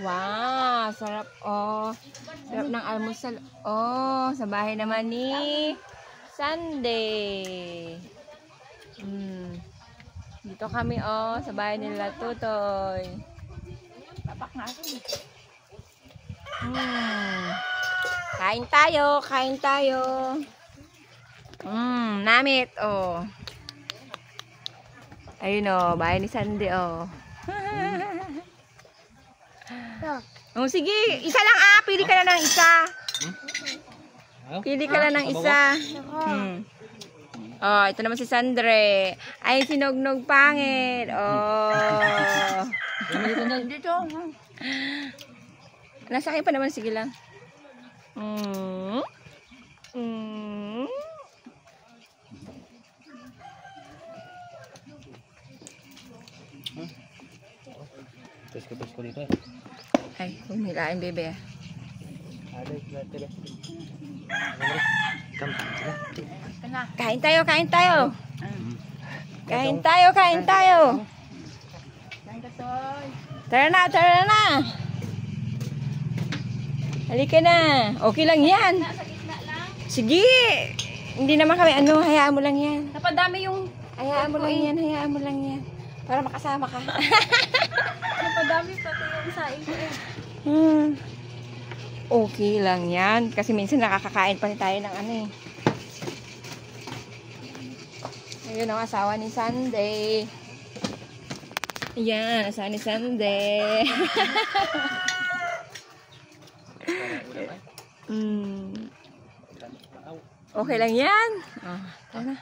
Wow, sarap oh. Sarap ng almusal. Oh, sa bahay naman ni Sunday. Dito kami oh, sa bahay nila Tutoy. Tapak natin. Kain tayo, kain tayo. Namit oh. Ayun oh, bahay ni Sunday oh. Oh, sige, isa lang ah, pili ka na ng isa. Pili ka na ng isa. Oh, ito naman si Sandre. Ay, sinugnog pangit. Oh. Dito. Nasa akin pa naman, sige lang. Tos ko dito. Ay, humilain bebe. Kain tayo, kain tayo. Kain tayo, kain tayo. Tara na, tara na. Halika na. Okay lang yan. Sige. Hindi naman kami ano, hayaan mo lang yan. Napadami yung... Hayaan mo lang yan, hayaan mo lang yan. Para makasama ka. Napadami pati yung saing ko eh. Okay lang yan. Kasi minsan nakakakain pa tayo ng ano eh. Ayun ang asawa ni Sunday. Yan, asawa ni Sunday. Okay lang yan. Tara na.